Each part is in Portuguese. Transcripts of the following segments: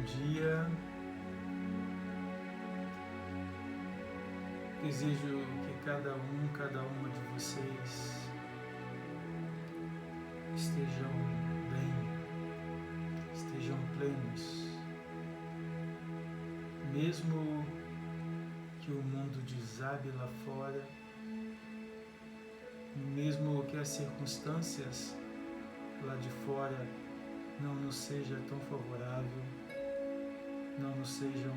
dia. Desejo que cada uma de vocês estejam bem, estejam plenos, mesmo que o mundo desabe lá fora, mesmo que as circunstâncias lá de fora não nos seja tão favorável, não nos sejam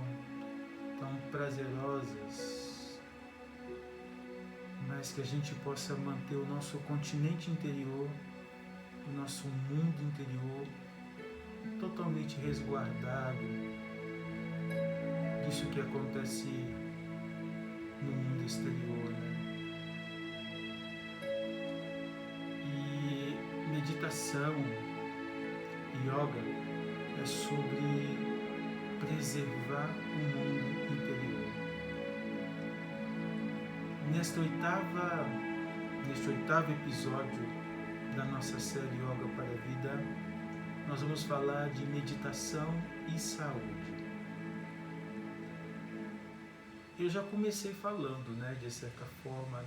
tão prazerosas, mas que a gente possa manter o nosso continente interior, o nosso mundo interior totalmente resguardado disso que acontece no mundo exterior, né? E meditação, yoga, é sobre preservar o mundo interior. Neste oitavo episódio da nossa série Yoga para a Vida, nós vamos falar de meditação e saúde. Eu já comecei falando, de certa forma,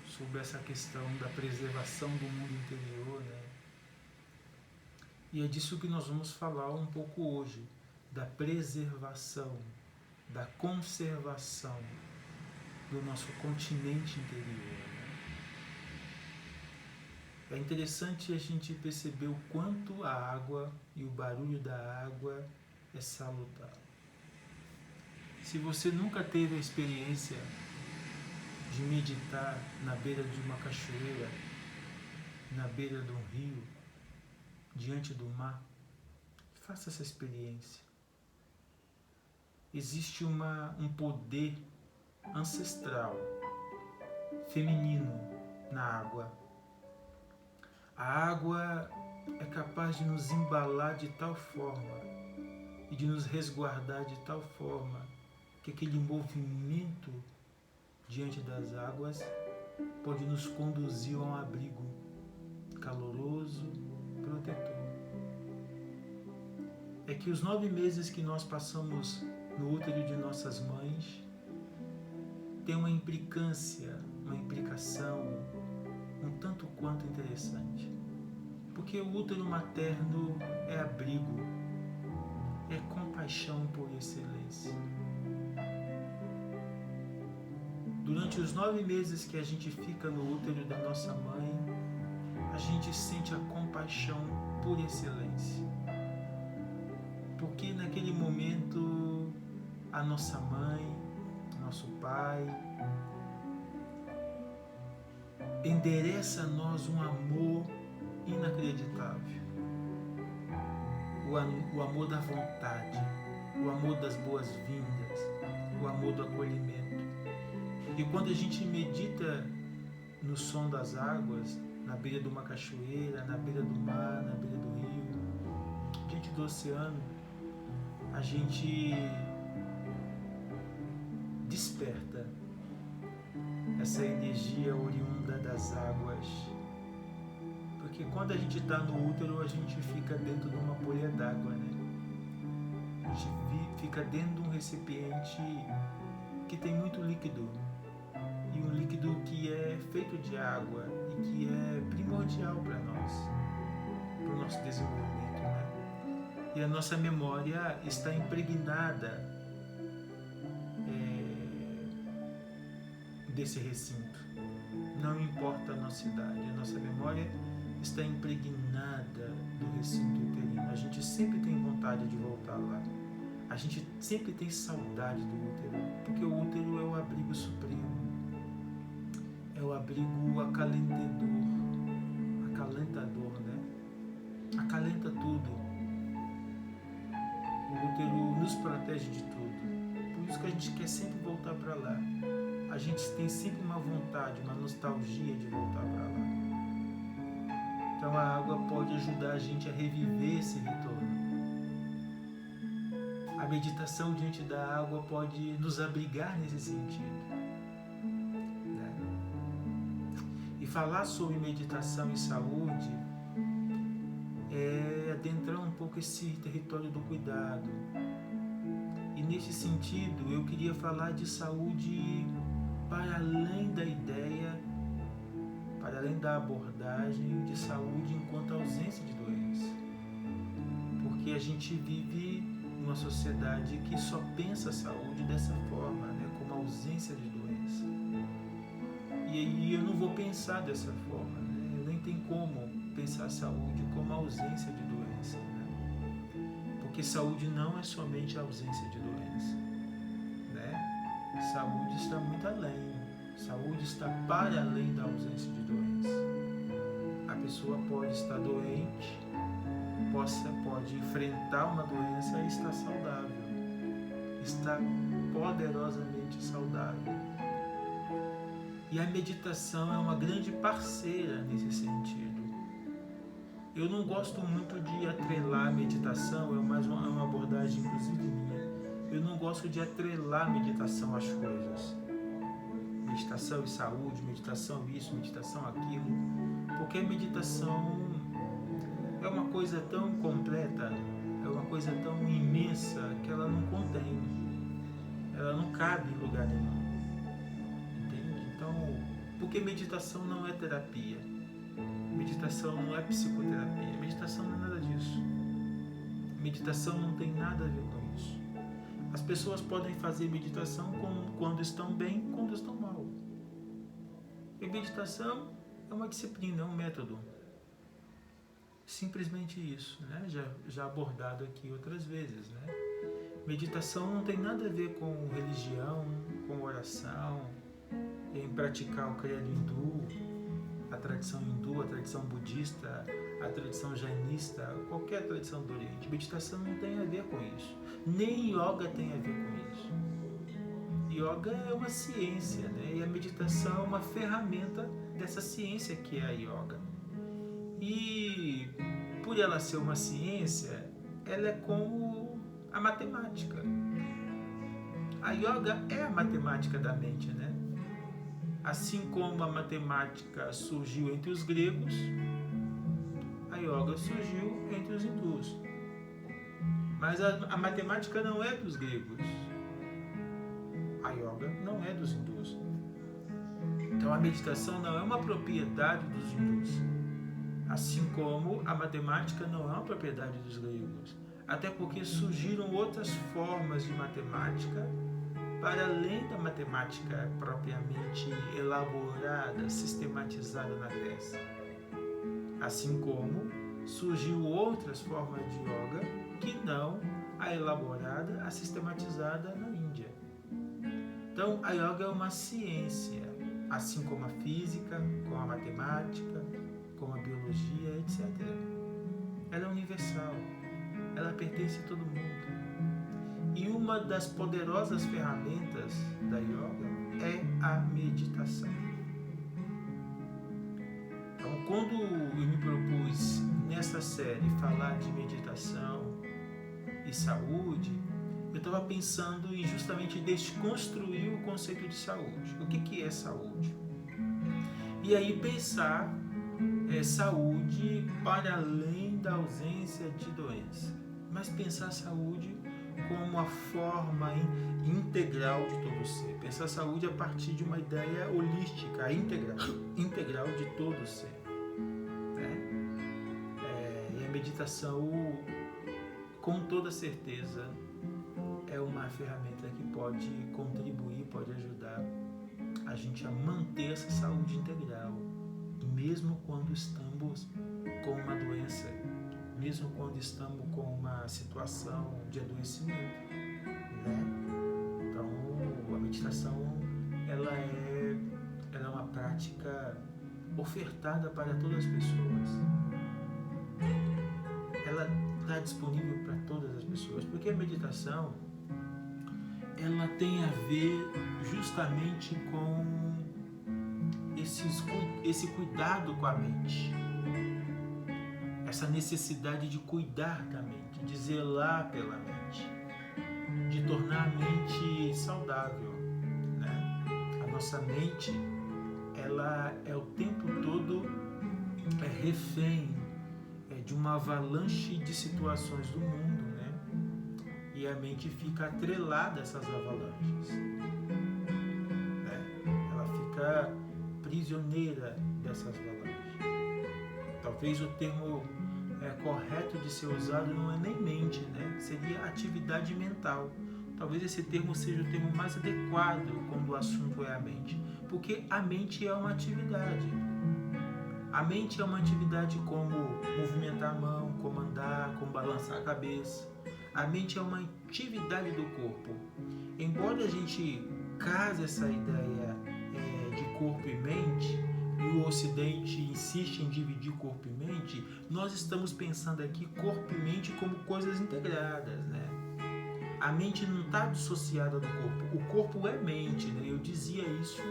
sobre essa questão da preservação do mundo interior, E é disso que nós vamos falar um pouco hoje, da preservação, da conservação do nosso continente interior. É interessante a gente perceber o quanto a água e o barulho da água é salutar. Se você nunca teve a experiência de meditar na beira de uma cachoeira, na beira de um rio, diante do mar, faça essa experiência. Existe um poder ancestral, feminino, na água. A água é capaz de nos embalar de tal forma e de nos resguardar de tal forma que aquele movimento diante das águas pode nos conduzir a um abrigo caloroso, protetor. É que os 9 meses que nós passamos no útero de nossas mães tem uma implicância, uma implicação um tanto quanto interessante. Porque o útero materno é abrigo, é compaixão por excelência. Durante os 9 meses que a gente fica no útero da nossa mãe, a gente sente a compaixão por excelência. Porque naquele momento a nossa mãe, nosso pai, endereça a nós um amor inacreditável. O amor da vontade, o amor das boas-vindas, o amor do acolhimento. E quando a gente medita no som das águas, na beira de uma cachoeira, na beira do mar, na beira do rio, diante do oceano, a gente desperta essa energia oriunda das águas. Porque quando a gente está no útero, a gente fica dentro de uma bolha d'água, A gente fica dentro de um recipiente que tem muito líquido. E um líquido que é feito de água e que é primordial para nós, para o nosso desenvolvimento, E a nossa memória está impregnada desse recinto. Não importa a nossa idade, a nossa memória está impregnada do recinto uterino. A gente sempre tem vontade de voltar lá. A gente sempre tem saudade do útero, porque o útero é o abrigo supremo. É o abrigo acalentador, Acalenta tudo. O útero nos protege de tudo. Por isso que a gente quer sempre voltar para lá. A gente tem sempre uma vontade, uma nostalgia de voltar para lá. Então a água pode ajudar a gente a reviver esse retorno. A meditação diante da água pode nos abrigar nesse sentido. E falar sobre meditação e saúde é adentrar um pouco esse território do cuidado, E nesse sentido, eu queria falar de saúde para além da ideia, para além da abordagem de saúde enquanto ausência de doença. Porque a gente vive numa sociedade que só pensa a saúde dessa forma, né? Como ausência de doença. E eu não vou pensar dessa forma, né? Nem tem como pensar a saúde como ausência de doença, né? Porque saúde não é somente a ausência de doença, né? Saúde está muito além. Saúde está para além da ausência de doença. A pessoa pode estar doente, pode enfrentar uma doença e estar saudável, está poderosamente saudável. E a meditação é uma grande parceira nesse sentido. Eu não gosto muito de atrelar a meditação, é uma abordagem inclusive minha. Eu não gosto de atrelar a meditação às coisas. Meditação e saúde, meditação isso, meditação aquilo. Porque a meditação é uma coisa tão completa, é uma coisa tão imensa que ela não contém, ela não cabe em lugar nenhum, entende? Então, porque meditação não é terapia, meditação não é psicoterapia, meditação não é nada disso, meditação não tem nada a ver com isso. As pessoas podem fazer meditação quando estão bem, quando estão mal. E meditação é uma disciplina, é um método. Simplesmente isso, né? Já abordado aqui outras vezes, né? Meditação não tem nada a ver com religião, com oração, em praticar o credo hindu, a tradição hindu, a tradição budista, a tradição jainista, qualquer tradição do Oriente. Meditação não tem a ver com isso. Nem yoga tem a ver com isso. Yoga é uma ciência, né? E a meditação é uma ferramenta dessa ciência que é a yoga. E por ela ser uma ciência, ela é como a matemática. A yoga é a matemática da mente, né? Assim como a matemática surgiu entre os gregos, a yoga surgiu entre os hindus. Mas a matemática não é dos gregos. A yoga não é dos hindus. Então a meditação não é uma propriedade dos hindus. Assim como a matemática não é uma propriedade dos gregos. Até porque surgiram outras formas de matemática para além da matemática propriamente elaborada, sistematizada na Grécia. Assim como surgiu outras formas de yoga que não a elaborada, a sistematizada na Índia. Então a yoga é uma ciência, assim como a física, como a matemática, como a biologia, etc. Ela é universal, ela pertence a todo mundo. E uma das poderosas ferramentas da yoga é a meditação. Então, quando eu me propus nessa série falar de meditação e saúde, eu estava pensando em justamente desconstruir o conceito de saúde. O que é saúde? E aí pensar saúde para além da ausência de doença. Mas pensar saúde como a forma integral de todo o ser. Pensar saúde a partir de uma ideia holística, integral de todo o ser. Né? E a meditação, com toda certeza, é uma ferramenta que pode contribuir, pode ajudar a gente a manter essa saúde integral, mesmo quando estamos com uma doença, mesmo quando estamos com uma situação de adoecimento, né? Então, a meditação, ela é uma prática ofertada para todas as pessoas. Ela está disponível para todas as pessoas, porque a meditação, ela tem a ver justamente com esse cuidado com a mente, essa necessidade de cuidar da mente, de zelar pela mente, de tornar a mente saudável, né? A nossa mente, ela é o tempo todo refém de uma avalanche de situações do mundo, né? e a mente fica atrelada a essas avalanches, né? Ela fica prisioneira dessas avalanches. Talvez o termo correto de ser usado não é nem mente, né? Seria atividade mental. Talvez esse termo seja o termo mais adequado quando o assunto é a mente, porque a mente é uma atividade. A mente é uma atividade como movimentar a mão, como andar, como balançar a cabeça. A mente é uma atividade do corpo. Embora a gente case essa ideia de corpo e mente, e o Ocidente insiste em dividir corpo e mente, nós estamos pensando aqui corpo e mente como coisas integradas, né? A mente não está dissociada do corpo. O corpo é mente, né? Eu dizia isso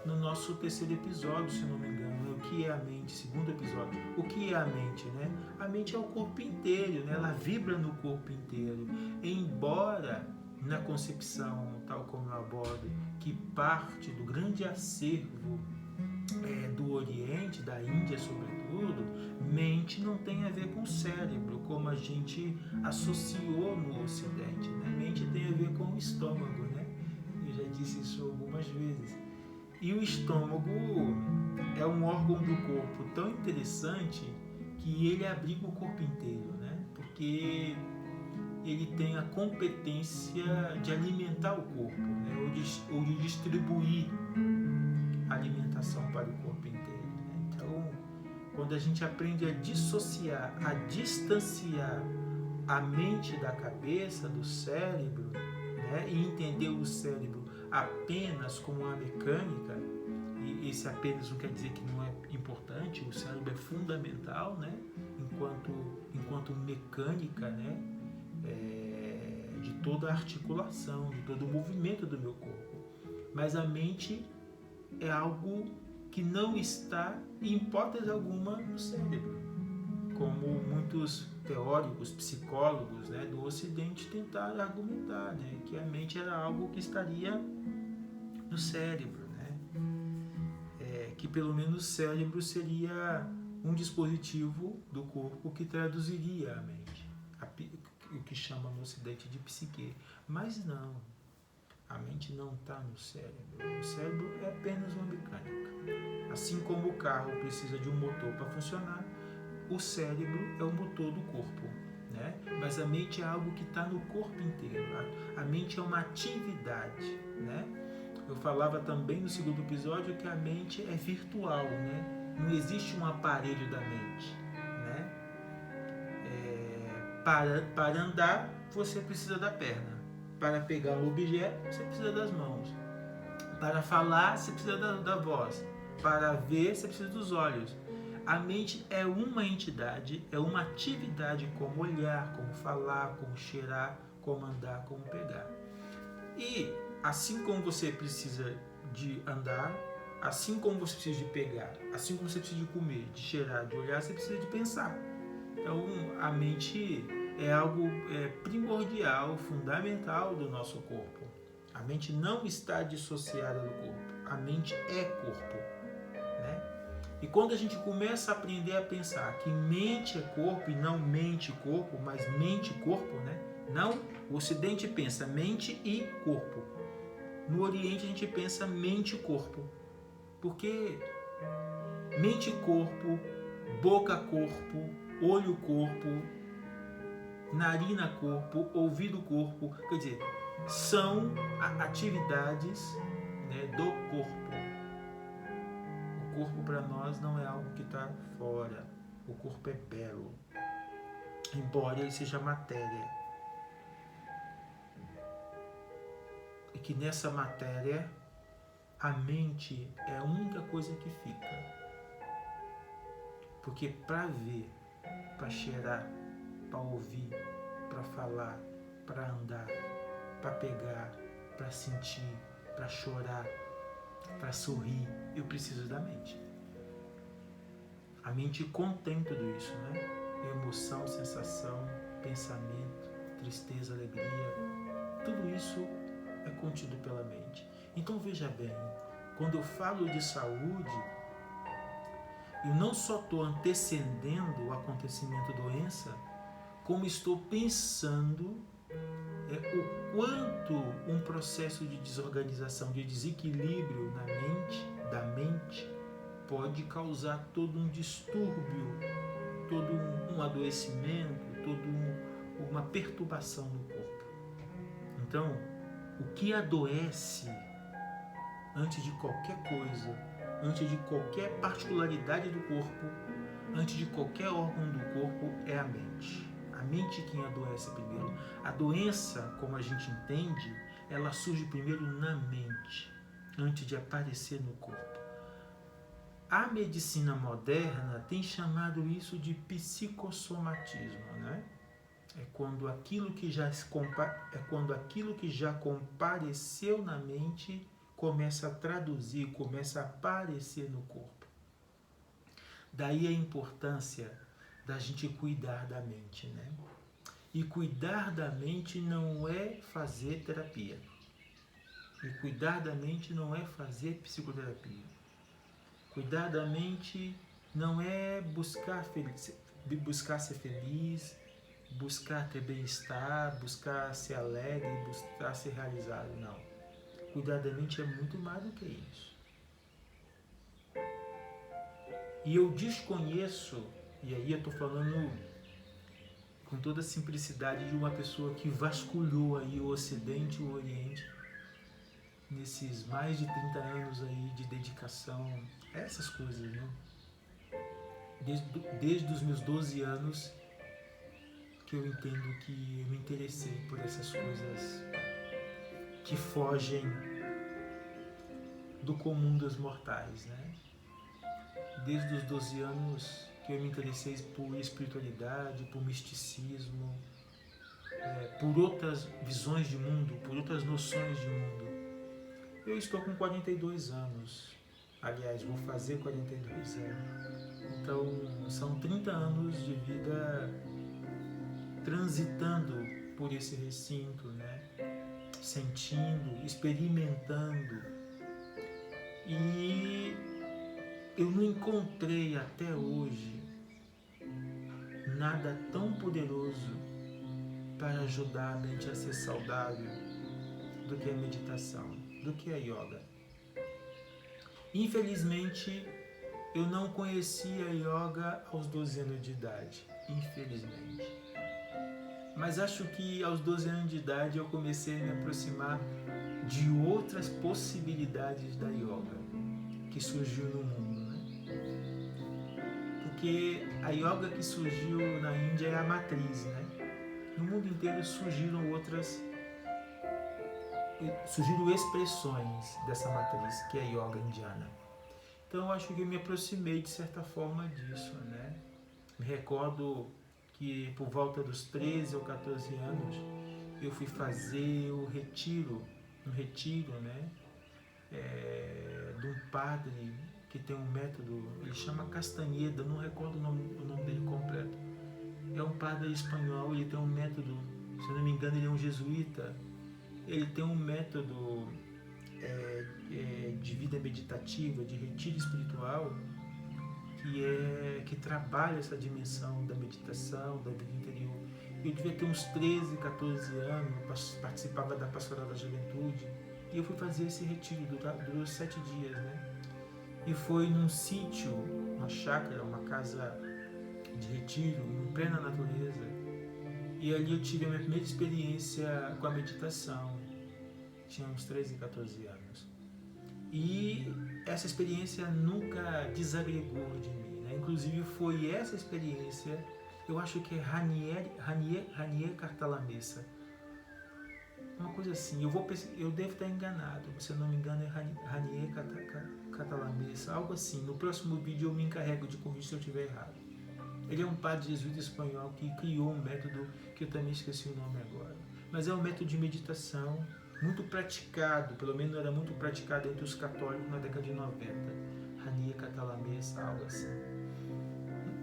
no nosso terceiro episódio, se não me engano. Né? O que é a mente? Segundo episódio. O que é a mente, né? A mente é o corpo inteiro, né? Ela vibra no corpo inteiro. Embora na concepção, tal como eu abordo, que parte do grande acervo do Oriente, da Índia sobretudo, mente não tem a ver com cérebro, como a gente associou no Ocidente, né? Mente tem a ver com o estômago, né? Eu já disse isso algumas vezes. E o estômago é um órgão do corpo tão interessante que ele abriga o corpo inteiro, né? Porque ele tem a competência de alimentar o corpo, né? ou de distribuir alimentação para o corpo inteiro, né? Então, quando a gente aprende a dissociar, a distanciar a mente da cabeça, do cérebro, né? E entender o cérebro apenas como uma mecânica, e esse apenas não quer dizer que não é importante, o cérebro é fundamental, né? Enquanto mecânica, né? De toda a articulação, de todo o movimento do meu corpo. Mas a mente é algo que não está, em hipótese alguma, no cérebro, como muitos teóricos, psicólogos, né, do Ocidente tentaram argumentar, né, que a mente era algo que estaria no cérebro, né, que pelo menos o cérebro seria um dispositivo do corpo que traduziria a mente, o que chama no Ocidente de psique. Mas não. A mente não está no cérebro. O cérebro é apenas uma mecânica. Assim como o carro precisa de um motor para funcionar, o cérebro é o motor do corpo, né? Mas a mente é algo que está no corpo inteiro. A mente é uma atividade, né? Eu falava também no segundo episódio que a mente é virtual, né? Não existe um aparelho da mente, né? Para andar, você precisa da perna. Para pegar um objeto, você precisa das mãos. Para falar, você precisa da voz. Para ver, você precisa dos olhos. A mente é uma entidade, é uma atividade como olhar, como falar, como cheirar, como andar, como pegar. E assim como você precisa de andar, assim como você precisa de pegar, assim como você precisa de comer, de cheirar, de olhar, você precisa de pensar. Então, a mente é algo primordial, fundamental do nosso corpo. A mente não está dissociada do corpo. A mente é corpo, né? E quando a gente começa a aprender a pensar que mente é corpo e não mente corpo, mas mente corpo, né? Não, o Ocidente pensa mente e corpo. No Oriente a gente pensa mente e corpo. Porque mente e corpo, boca corpo, olho corpo, narina corpo, ouvido corpo, quer dizer, são atividades, né, do corpo. O corpo para nós não é algo que está fora. O corpo é belo, embora ele seja matéria. E que nessa matéria a mente é a única coisa que fica. Porque para ver, para cheirar, para ouvir, para falar, para andar, para pegar, para sentir, para chorar, para sorrir, eu preciso da mente. A mente contém tudo isso, né? Emoção, sensação, pensamento, tristeza, alegria, tudo isso é contido pela mente. Então veja bem, quando eu falo de saúde, eu não só estou antecedendo o acontecimento da doença, como estou pensando o quanto um processo de desorganização, de desequilíbrio da mente, pode causar todo um distúrbio, todo um adoecimento, uma perturbação no corpo. Então, o que adoece antes de qualquer coisa, antes de qualquer particularidade do corpo, antes de qualquer órgão do corpo, é a mente. A mente quem adoece primeiro. A doença, como a gente entende, ela surge primeiro na mente, antes de aparecer no corpo. A medicina moderna tem chamado isso de psicossomatismo, né? É quando aquilo que já compareceu na mente começa a traduzir, começa a aparecer no corpo. Daí a importância da gente cuidar da mente, né? E cuidar da mente não é fazer terapia. E cuidar da mente não é fazer psicoterapia. Cuidar da mente não é buscar ser feliz, buscar ter bem-estar, buscar ser alegre, buscar ser realizado, não. Cuidar da mente é muito mais do que isso. E eu desconheço, e aí eu estou falando com toda a simplicidade de uma pessoa que vasculhou aí o Ocidente e o Oriente nesses mais de 30 anos aí de dedicação a essas coisas, né? Desde os meus 12 anos que eu entendo que eu me interessei por essas coisas que fogem do comum dos mortais, né? Desde os 12 anos que eu me interessei por espiritualidade, por misticismo, por outras visões de mundo, por outras noções de mundo. Eu estou com 42 anos, aliás, vou fazer 42 anos. Então, são 30 anos de vida transitando por esse recinto, né? Sentindo, experimentando. E eu não encontrei até hoje nada tão poderoso para ajudar a mente a ser saudável do que a meditação, do que a yoga. Infelizmente, eu não conhecia a yoga aos 12 anos de idade, infelizmente. Mas acho que aos 12 anos de idade eu comecei a me aproximar de outras possibilidades da yoga que surgiu no mundo, né? Porque a yoga que surgiu na Índia é a matriz, né? No mundo inteiro surgiram expressões dessa matriz, que é a yoga indiana. Então eu acho que eu me aproximei de certa forma disso, né? Me recordo que por volta dos 13 ou 14 anos eu fui fazer um retiro, né? De um padre que tem um método, ele chama Castanheda, não recordo o nome dele completo. É um padre espanhol, ele tem um método, se não me engano ele é um jesuíta, ele tem um método de vida meditativa, de retiro espiritual, que trabalha essa dimensão da meditação, da vida interior. Eu devia ter uns 13, 14 anos, participava da Pastoral da Juventude, e eu fui fazer esse retiro, durou 7 dias, né? E foi num sítio, uma chácara, uma casa de retiro, em plena natureza. E ali eu tive a minha primeira experiência com a meditação. Tinha uns 13, 14 anos. E essa experiência nunca desagregou de mim, né? Inclusive foi essa experiência, eu acho que é Ranier Cartalamessa. Uma coisa assim, eu devo estar enganado, se eu não me engano é Ranier Cartalamessa, algo assim. No próximo vídeo eu me encarrego de corrigir se eu estiver errado. Ele é um padre jesuíta espanhol que criou um método que eu também esqueci o nome agora. Mas é um método de meditação muito praticado, pelo menos era muito praticado entre os católicos na década de 90. Ranier Cartalamessa, algo assim.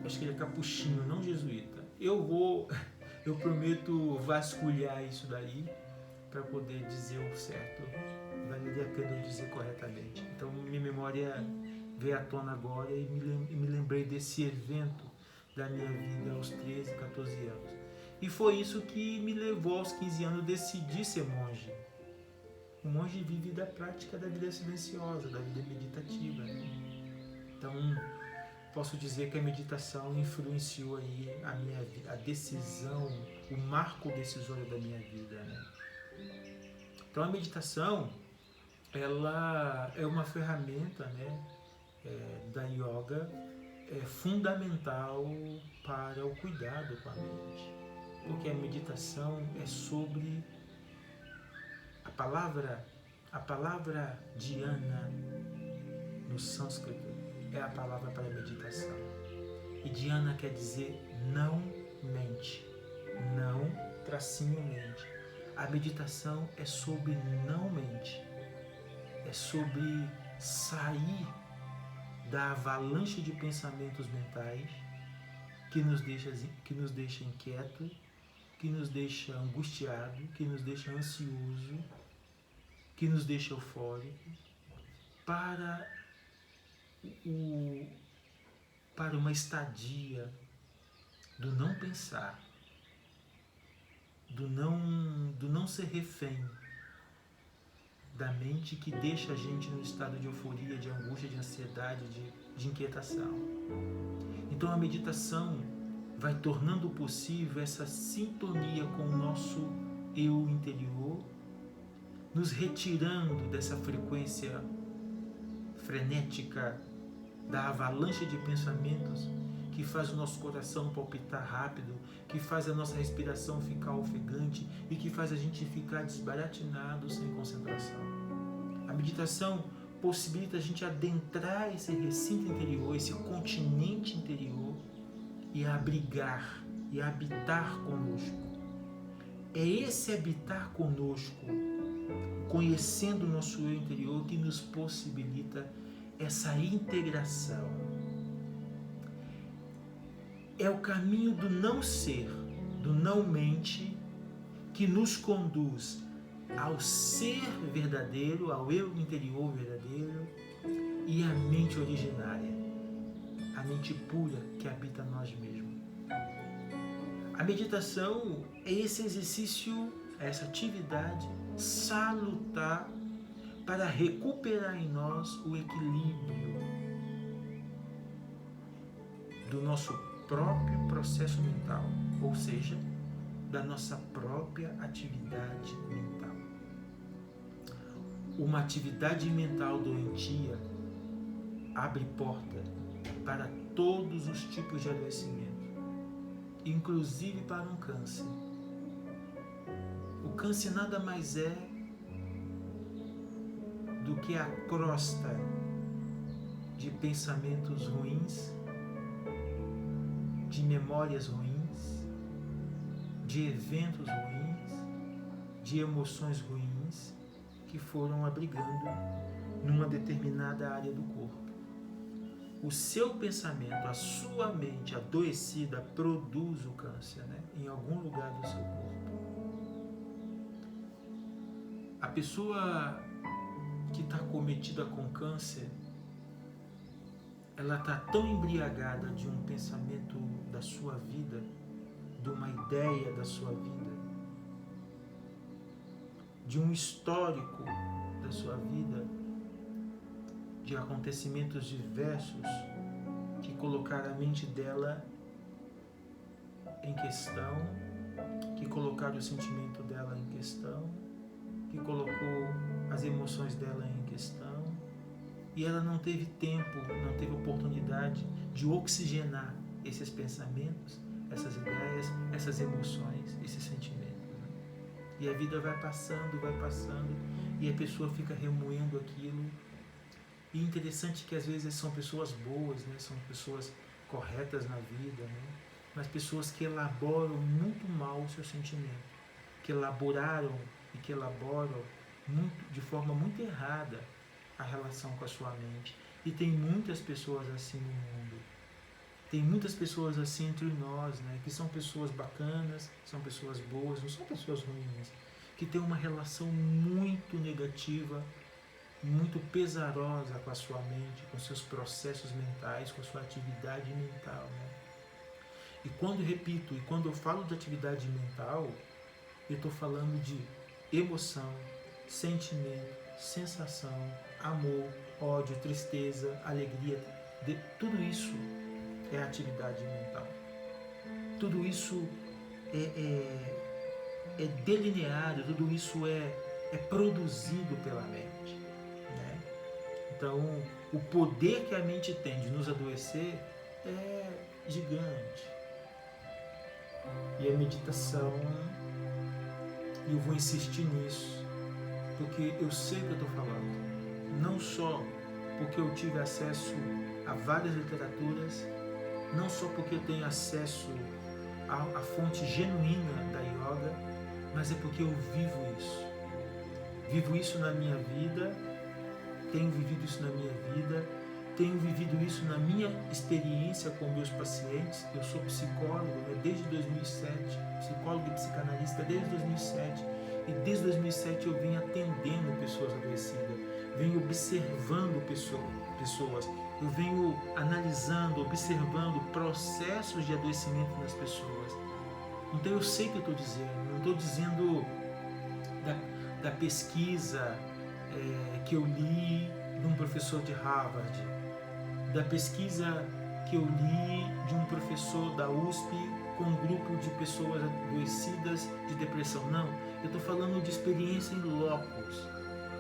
Acho que ele é capuchinho, não jesuíta. Eu prometo vasculhar isso daí para poder dizer o certo. Valeria a pena eu dizer corretamente. Então minha memória veio à tona agora e me lembrei desse evento da minha vida aos 13, 14 anos. E foi isso que me levou aos 15 anos a decidir ser monge. O monge vive da prática da vida silenciosa, da vida meditativa, né? Então, posso dizer que a meditação influenciou aí a decisão, o marco decisório da minha vida, né? Então, a meditação, ela é uma ferramenta, né, da yoga, fundamental para o cuidado com a mente. Porque a meditação é sobre a palavra dhyana no sânscrito é a palavra para meditação. E dhyana quer dizer não mente, não tracinho mente. A meditação é sobre não mente, é sobre sair da avalanche de pensamentos mentais que nos deixa inquieto, que nos deixa angustiado, que nos deixa ansioso, que nos deixa eufórico, para uma estadia do não pensar, do não ser refém da mente que deixa a gente no estado de euforia, de angústia, de ansiedade, de inquietação. Então a meditação vai tornando possível essa sintonia com o nosso eu interior, nos retirando dessa frequência frenética da avalanche de pensamentos que faz o nosso coração palpitar rápido, que faz a nossa respiração ficar ofegante e que faz a gente ficar desbaratinado sem concentração. A meditação possibilita a gente adentrar esse recinto interior, esse continente interior e abrigar e habitar conosco. É esse habitar conosco, conhecendo o nosso eu interior, que nos possibilita essa integração. É o caminho do não ser, do não mente, que nos conduz ao ser verdadeiro, ao eu interior verdadeiro e à mente originária, a mente pura que habita nós mesmos. A meditação é esse exercício, essa atividade salutar para recuperar em nós o equilíbrio do nosso próprio processo mental, ou seja, da nossa própria atividade mental. Uma atividade mental doentia abre porta para todos os tipos de adoecimento, inclusive para um câncer. O câncer nada mais é do que a crosta de pensamentos ruins, de memórias ruins, de eventos ruins, de emoções ruins que foram abrigando numa determinada área do corpo. O seu pensamento, a sua mente adoecida produz o câncer, né? Em algum lugar do seu corpo. A pessoa que está cometida com câncer, ela está tão embriagada de um pensamento da sua vida, de uma ideia da sua vida, de um histórico da sua vida, de acontecimentos diversos que colocaram a mente dela em questão, que colocaram o sentimento dela em questão, que colocou as emoções dela em questão, e ela não teve tempo, não teve oportunidade de oxigenar esses pensamentos, essas ideias, essas emoções, esses sentimentos. E a vida vai passando, e a pessoa fica remoendo aquilo. E interessante que às vezes são pessoas boas, né? São pessoas corretas na vida, né? Mas pessoas que elaboram muito mal o seu sentimento, que elaboraram e que elaboram de forma muito errada a relação com a sua mente. E tem muitas pessoas assim no mundo. Tem muitas pessoas assim entre nós, né? Que são pessoas bacanas, são pessoas boas, não são pessoas ruins, que têm uma relação muito negativa, muito pesarosa com a sua mente, com seus processos mentais, com a sua atividade mental, né? E quando eu falo de atividade mental, eu estou falando de emoção, sentimento, sensação, amor, ódio, tristeza, alegria. Tudo isso é atividade mental. Tudo isso é delineado, tudo isso é produzido pela mente, né? Então, o poder que a mente tem de nos adoecer é gigante. E a meditação, eu vou insistir nisso, porque eu sei o que eu estou falando. Não só porque eu tive acesso a várias literaturas, não só porque eu tenho acesso à fonte genuína da yoga, mas é porque eu vivo isso. Vivo isso na minha vida, tenho vivido isso na minha vida, tenho vivido isso na minha experiência com meus pacientes. Eu sou psicólogo, né, desde 2007, psicólogo e psicanalista desde 2007, e desde 2007 eu venho atendendo pessoas adoecidas, venho observando pessoas, eu venho analisando, observando processos de adoecimento das pessoas. Então eu sei o que eu estou dizendo, não estou dizendo da pesquisa que eu li de um professor de Harvard, da pesquisa que eu li de um professor da USP com um grupo de pessoas adoecidas de depressão. Não, eu estou falando de experiência em locos,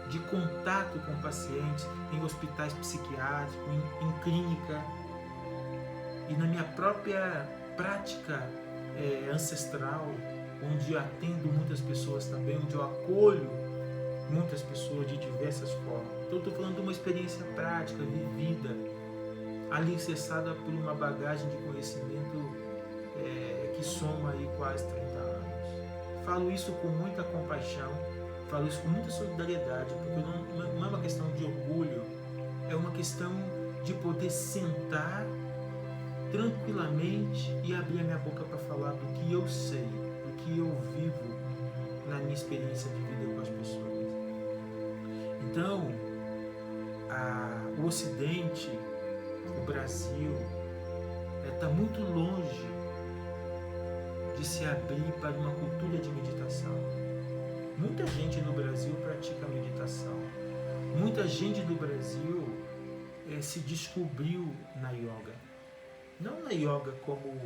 de contato com pacientes em hospitais psiquiátricos, em clínica, e na minha própria prática ancestral, onde eu atendo muitas pessoas também, onde eu acolho muitas pessoas de diversas formas. Então eu estou falando de uma experiência prática, vivida, alicerçada por uma bagagem de conhecimento que soma aí quase 30 anos. Falo isso com muita compaixão, falo isso com muita solidariedade, porque não é uma questão de orgulho, é uma questão de poder sentar tranquilamente e abrir a minha boca para falar do que eu sei, do que eu vivo na minha experiência de vida com as pessoas. Então, o Ocidente, o Brasil, está muito longe de se abrir para uma cultura de meditação. Muita gente no Brasil pratica meditação. Muita gente do Brasil se descobriu na yoga. Não na yoga como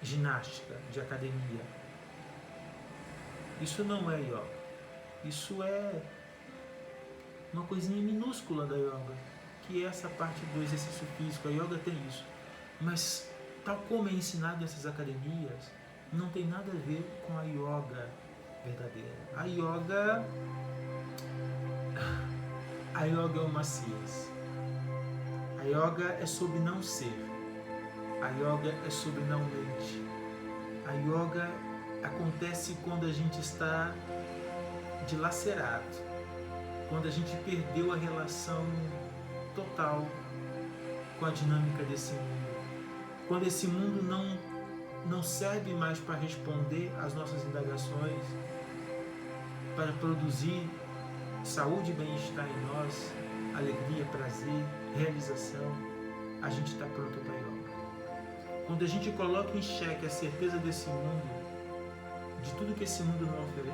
ginástica de academia. Isso não é yoga. Isso é uma coisinha minúscula da yoga, que é essa parte do exercício físico. A yoga tem isso. Mas, tal como é ensinado nessas academias, não tem nada a ver com a yoga verdadeira. A yoga é uma ciência. A yoga é sobre não ser. A yoga é sobre não mente. A yoga acontece quando a gente está dilacerado, quando a gente perdeu a relação total com a dinâmica desse mundo, quando esse mundo não serve mais para responder às nossas indagações, para produzir saúde e bem-estar em nós, alegria, prazer, realização, a gente está pronto para a yoga. Quando a gente coloca em xeque a certeza desse mundo, de tudo que esse mundo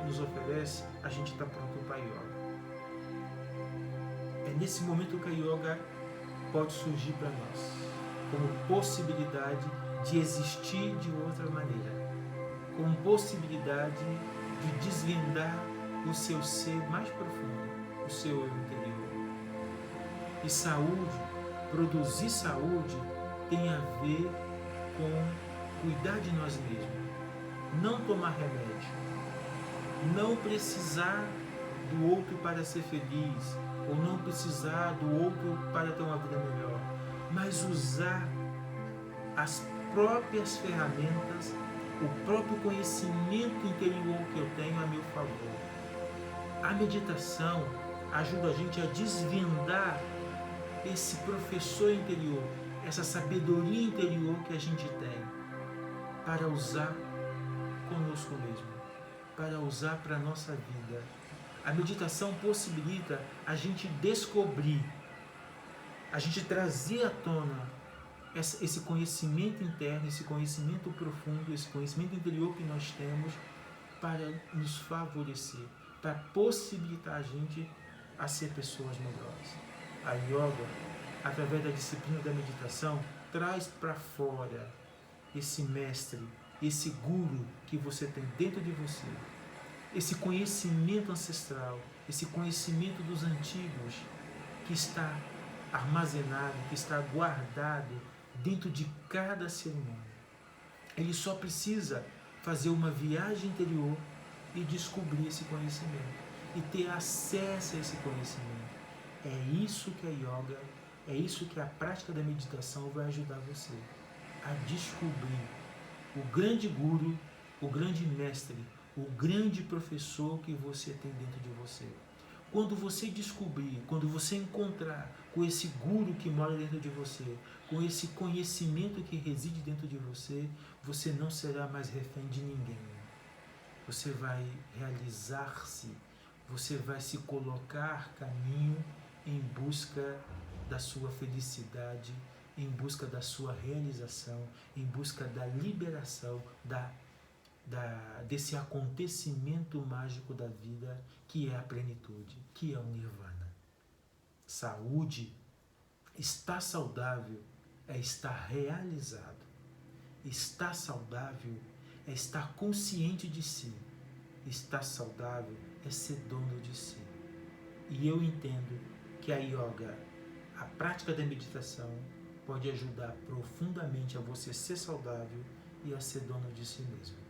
nos oferece, a gente está pronto para a yoga. É nesse momento que a yoga pode surgir para nós, como possibilidade de existir de outra maneira, como possibilidade de desvendar o seu ser mais profundo, o seu eu interior. E saúde, produzir saúde, tem a ver com cuidar de nós mesmos, não tomar remédio, não precisar do outro para ser feliz, ou não precisar do outro para ter uma vida melhor, mas usar as próprias ferramentas, o próprio conhecimento interior que eu tenho a meu favor. A meditação ajuda a gente a desvendar esse professor interior, essa sabedoria interior que a gente tem, para usar conosco mesmo, para usar para a nossa vida. A meditação possibilita a gente descobrir, a gente trazer à tona esse conhecimento interno, esse conhecimento profundo, esse conhecimento interior que nós temos para nos favorecer, para possibilitar a gente a ser pessoas melhores. A yoga, através da disciplina da meditação, traz para fora esse mestre, esse guru que você tem dentro de você, esse conhecimento ancestral, esse conhecimento dos antigos que está armazenado, que está guardado dentro de cada ser humano. Ele só precisa fazer uma viagem interior e descobrir esse conhecimento e ter acesso a esse conhecimento. É isso que a yoga, é isso que a prática da meditação vai ajudar você a descobrir o grande guru, o grande mestre, o grande professor que você tem dentro de você. Quando você descobrir, quando você encontrar com esse guru que mora dentro de você, com esse conhecimento que reside dentro de você, você não será mais refém de ninguém. Você vai realizar-se, você vai se colocar caminho em busca da sua felicidade, em busca da sua realização, em busca da liberação, desse acontecimento mágico da vida que é a plenitude, que é o nirvana. Saúde, estar saudável é estar realizado. Estar saudável é estar consciente de si. Estar saudável é ser dono de si. E eu entendo que a yoga, a prática da meditação, pode ajudar profundamente a você ser saudável e a ser dono de si mesmo.